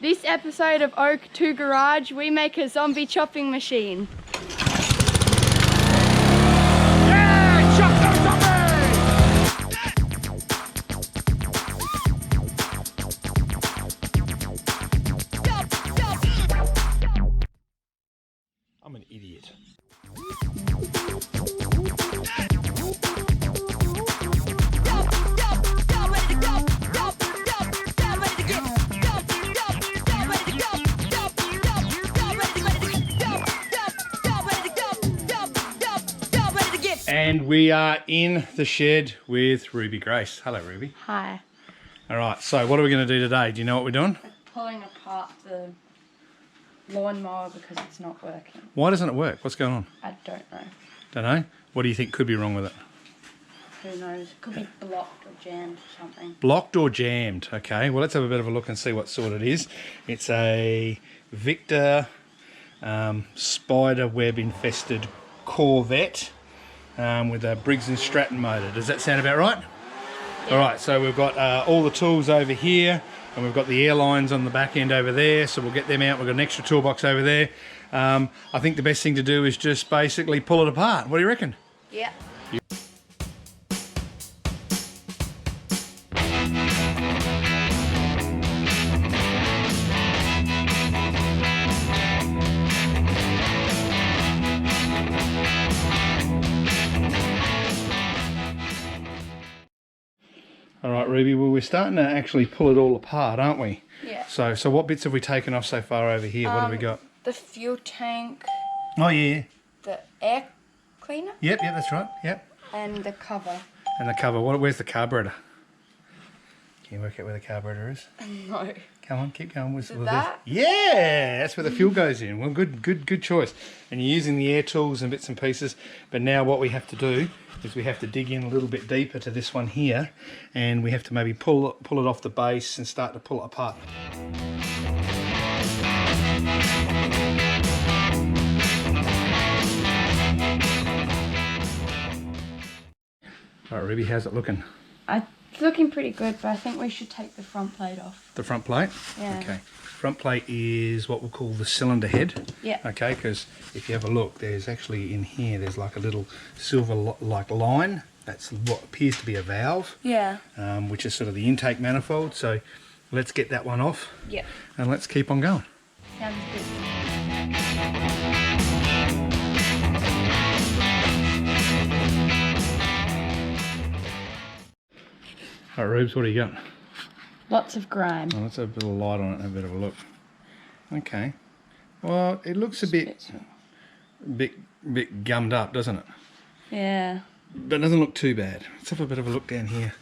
This episode of OH2 Garage, we make a zombie chopping machine. Yeah! Chop those zombies! I'm an idiot. And we are in the shed with Ruby Grace. Hello, Ruby. Hi. All right, so what are we going to do today? Do you know what we're doing? We're pulling apart the lawnmower because it's not working. Why doesn't it work? What's going on? I don't know. Don't know. What do you think could be wrong with it? Who knows? It could be blocked or jammed or something. Blocked or jammed. Okay, well, let's have a bit of a look and see what sort it is. It's a Victor spider web infested Corvette with a Briggs & Stratton motor. Does that sound about right? Yeah. All right, so we've got all the tools over here, and we've got the airlines on the back end over there, so we'll get them out. We've got an extra toolbox over there. I think the best thing to do is just basically pull it apart. What do you reckon? Yeah. All right, Ruby, well, we're starting to actually pull it all apart, aren't we? Yeah. So what bits have we taken off so far over here? What have we got? The fuel tank. Oh, yeah. The air cleaner. Yep, that's right. Yep. And the cover. And the cover. Where's the carburetor? Can you work out where the carburetor is? No. Come on, keep going. Is that? Yeah, that's where the fuel goes in. Well, good choice. And you're using the air tools and bits and pieces. But now what we have to do is we have to dig in a little bit deeper to this one here, and we have to maybe pull it off the base and start to pull it apart. All right, Ruby, how's it looking? It's looking pretty good, but I think we should take the front plate off. The front plate? Yeah. Okay. Front plate is what we'll call the cylinder head. Yeah. Okay, because if you have a look, there's actually in here, there's like a little silver-like line. That's what appears to be a valve. Yeah. Which is sort of the intake manifold. So let's get that one off. Yeah. And let's keep on going. Sounds good. All right, Rubes, what do you got? Lots of grime. Oh, let's have a bit of light on it and have a bit of a look. Okay. Well, it looks a bit gummed up, doesn't it? Yeah. But it doesn't look too bad. Let's have a bit of a look down here.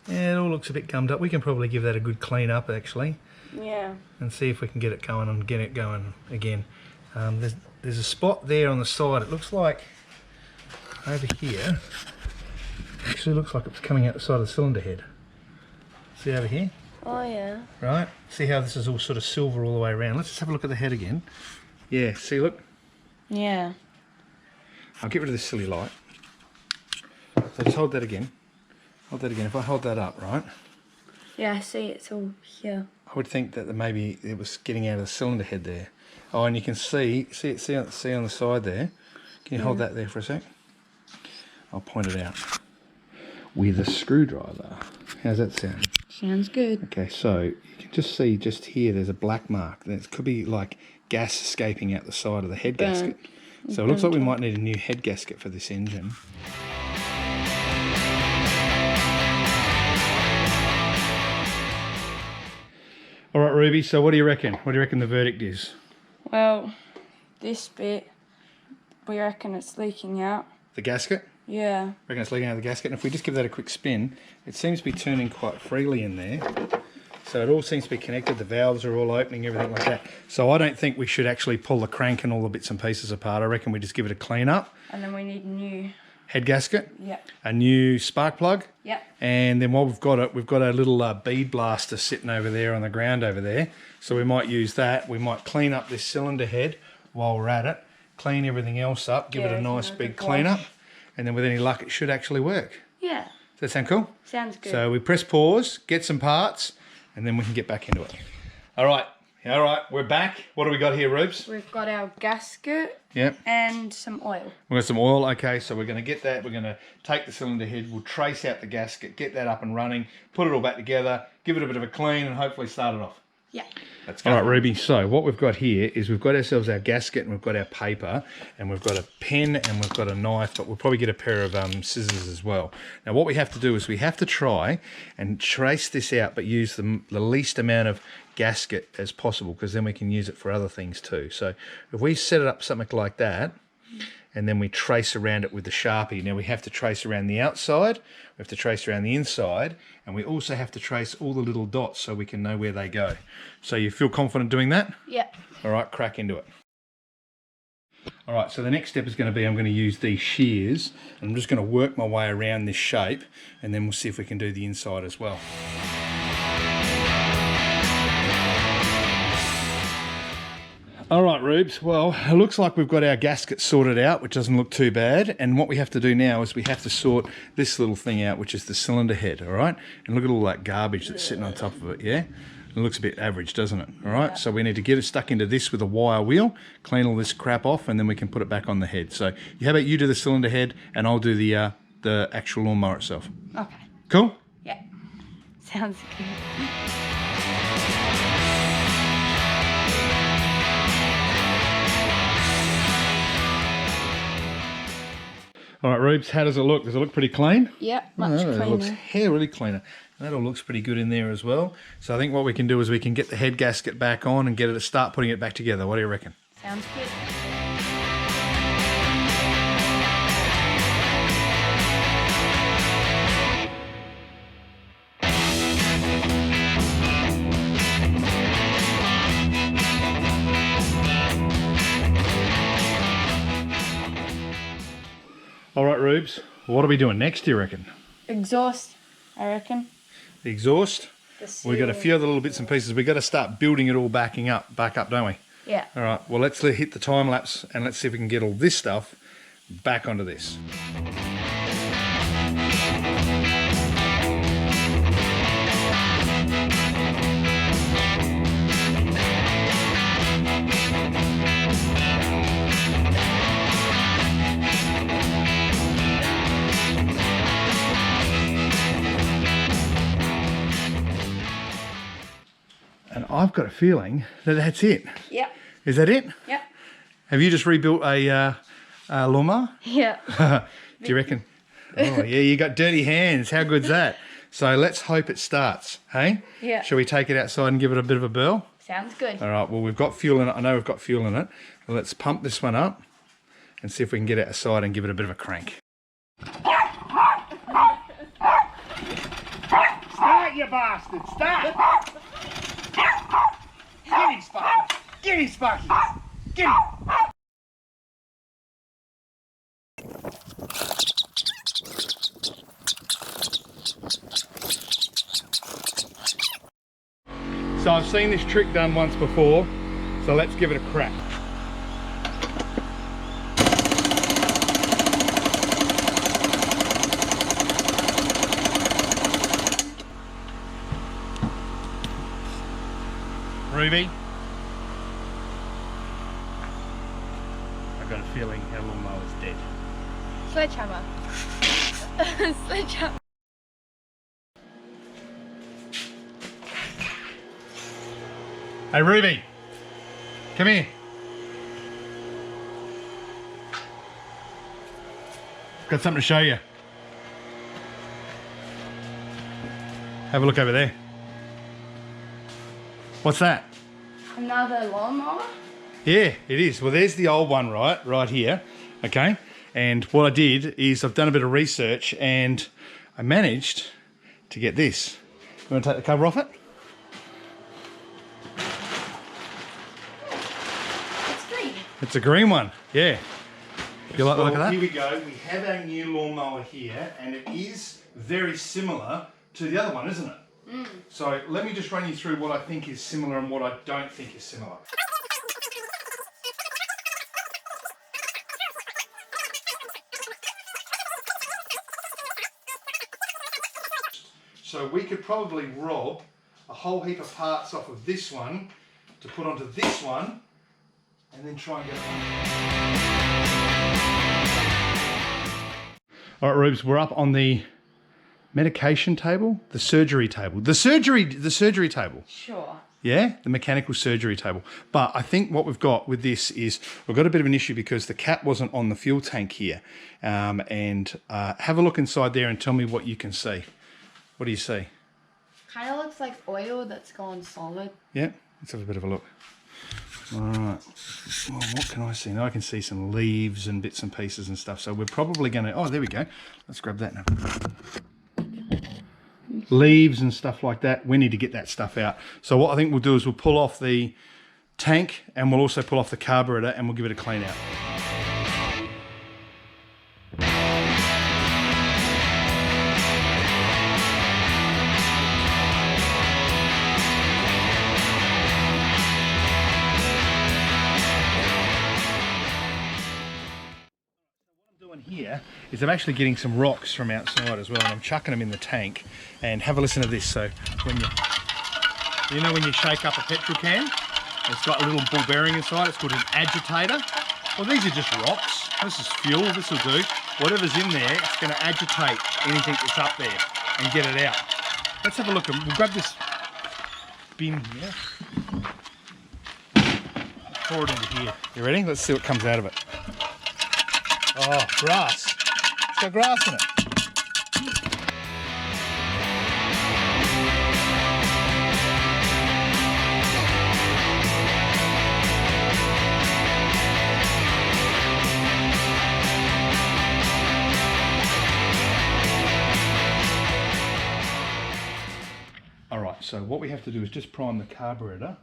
Yeah, it all looks a bit gummed up. We can probably give that a good clean up, actually. Yeah. And see if we can get it going and get it going again. There's a spot there on the side. It looks like over here. Actually looks like it's coming out the side of the cylinder head. See over here? Oh yeah. Right? See how this is all sort of silver all the way around? Let's just have a look at the head again. Yeah, see, look. Yeah. I'll get rid of this silly light. So just hold that again. Hold that again. If I hold that up, right? Yeah, I see it's all here. I would think that maybe it was getting out of the cylinder head there. Oh, and you can see on the side there. Can you hold that there for a sec? I'll point it out with a screwdriver. How's that sound? Sounds good. Okay, so you can just see just here there's a black mark. It could be like gas escaping out the side of the head gasket. So it looks like we might need a new head gasket for this engine. All right, Ruby, so what do you reckon? What do you reckon the verdict is? Well, this bit, we reckon it's leaking out. The gasket? Yeah. Reckon it's leaking out of the gasket. And if we just give that a quick spin, it seems to be turning quite freely in there. So it all seems to be connected. The valves are all opening, everything like that. So I don't think we should actually pull the crank and all the bits and pieces apart. I reckon we just give it a clean up. And then we need a new head gasket. Yep. A new spark plug. Yep. And then while we've got it, we've got a little bead blaster sitting over there on the ground over there. So we might use that. We might clean up this cylinder head while we're at it. Clean everything else up. Give it a nice big clean up. And then with any luck, it should actually work. Yeah. Does that sound cool? Sounds good. So we press pause, get some parts, and then we can get back into it. All right, we're back. What do we got here, Rubes? We've got our gasket. Yep. And some oil. We've got some oil. Okay, so we're going to get that. We're going to take the cylinder head. We'll trace out the gasket, get that up and running, put it all back together, give it a bit of a clean, and hopefully start it off. Yeah. Let's go. All right, Ruby. So what we've got here is we've got ourselves our gasket, and we've got our paper, and we've got a pen, and we've got a knife, but we'll probably get a pair of scissors as well. Now, what we have to do is we have to try and trace this out, but use the least amount of gasket as possible, because then we can use it for other things too. So if we set it up something like that, and then we trace around it with the Sharpie. Now we have to trace around the outside, we have to trace around the inside, and we also have to trace all the little dots so we can know where they go. So you feel confident doing that? Yeah. All right, crack into it. All right, so the next step is going to be I'm going to use these shears, and I'm just going to work my way around this shape, and then we'll see if we can do the inside as well. All right, Rubes, well, it looks like we've got our gasket sorted out, which doesn't look too bad. And what we have to do now is we have to sort this little thing out, which is the cylinder head, all right? And look at all that garbage that's sitting on top of it, yeah? It looks a bit average, doesn't it? All right, so we need to get it stuck into this with a wire wheel, clean all this crap off, and then we can put it back on the head. So how about you do the cylinder head, and I'll do the actual lawnmower itself. Okay. Cool? Yeah. Sounds good. All right, Rubes, how does it look? Does it look pretty clean? Yeah, much cleaner. It looks really cleaner. That all looks pretty good in there as well. So I think what we can do is we can get the head gasket back on and get it to start putting it back together. What do you reckon? Sounds good. All right, Rubes, what are we doing next, do you reckon? Exhaust, I reckon. The exhaust? We've got a few other little bits and pieces. We've got to start building it all back up, don't we? Yeah. All right, well, let's hit the time lapse and let's see if we can get all this stuff back onto this. And I've got a feeling that that's it. Yep. Is that it? Yep. Have you just rebuilt a lawnmower? Yeah. Do you reckon? Oh, yeah, you got dirty hands. How good's that? So let's hope it starts, hey? Yeah. Shall we take it outside and give it a bit of a burl? Sounds good. All right, well, we've got fuel in it. I know we've got fuel in it. Well, let's pump this one up and see if we can get it outside and give it a bit of a crank. Start, you bastard! Start! Get him, Sparky! Get him, Sparky! Get him! So I've seen this trick done once before, so let's give it a crack. Ruby, I've got a feeling our lawnmower's dead. Sledgehammer. Sledgehammer. Hey Ruby, come here. Got something to show you. Have a look over there. What's that? Another lawnmower? Yeah, it is. Well, there's the old one right here, okay? And what I did is I've done a bit of research and I managed to get this. You want to take the cover off it? It's green. It's a green one, yeah. You like the look of that? Here we go. We have our new lawnmower here, and it is very similar to the other one, isn't it? Mm. So let me just run you through what I think is similar and what I don't think is similar. So we could probably rob a whole heap of parts off of this one to put onto this one, and then try and get it on. All right, Rubes, we're up on the medication table, the surgery table, the surgery table. Sure. Yeah, the mechanical surgery table. But I think what we've got with this is we've got a bit of an issue because the cap wasn't on the fuel tank here. Have a look inside there and tell me what you can see. What do you see? Kind of looks like oil that's gone solid. Yeah, let's have a bit of a look. All right. Well, what can I see? Now I can see some leaves and bits and pieces and stuff. So we're probably going to... Oh, there we go. Let's grab that now. Leaves and stuff like that. We need to get that stuff out. So what I think we'll do is we'll pull off the tank and we'll also pull off the carburetor and we'll give it a clean out. Here is I'm actually getting some rocks from outside as well, and I'm chucking them in the tank. And have a listen to this. So when when you shake up a petrol can, it's got a little ball bearing inside. It's called an agitator. Well, these are just rocks. This is fuel. This will do. Whatever's in there, it's going to agitate anything that's up there and get it out. Let's have a look. We'll grab this bin here. Pour it into here. You ready? Let's see what comes out of it. Oh, grass. It's got grass in it. All right, so what we have to do is just prime the carburetor.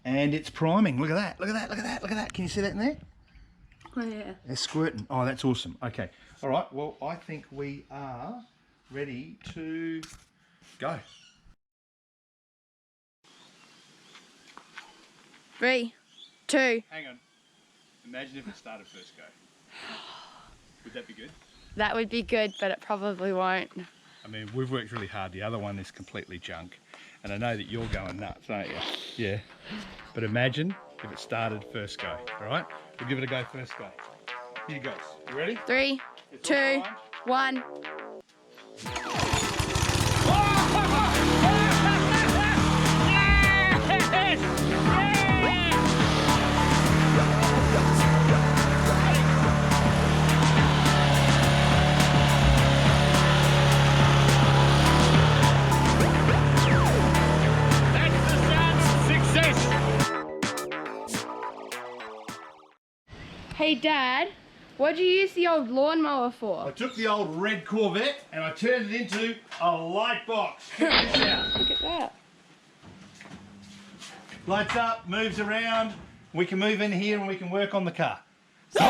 And it's priming. Look at that. Look at that. Look at that. Look at that. Can you see that in there? Oh, yeah. They're squirting. Oh, that's awesome. Okay. All right. Well, I think we are ready to go. 3, 2. Hang on. Imagine if it started first go. Would that be good? That would be good, but it probably won't. I mean, we've worked really hard. The other one is completely junk. And I know that you're going nuts, aren't you? Yeah. But imagine if it started first go. All right? We'll give it a go first go. Here goes. You ready? 3, 2, 1. Hey Dad, what'd you use the old lawnmower for? I took the old red Corvette and I turned it into a light box. Check this out. Look at that. Lights up, moves around. We can move in here and we can work on the car. Good.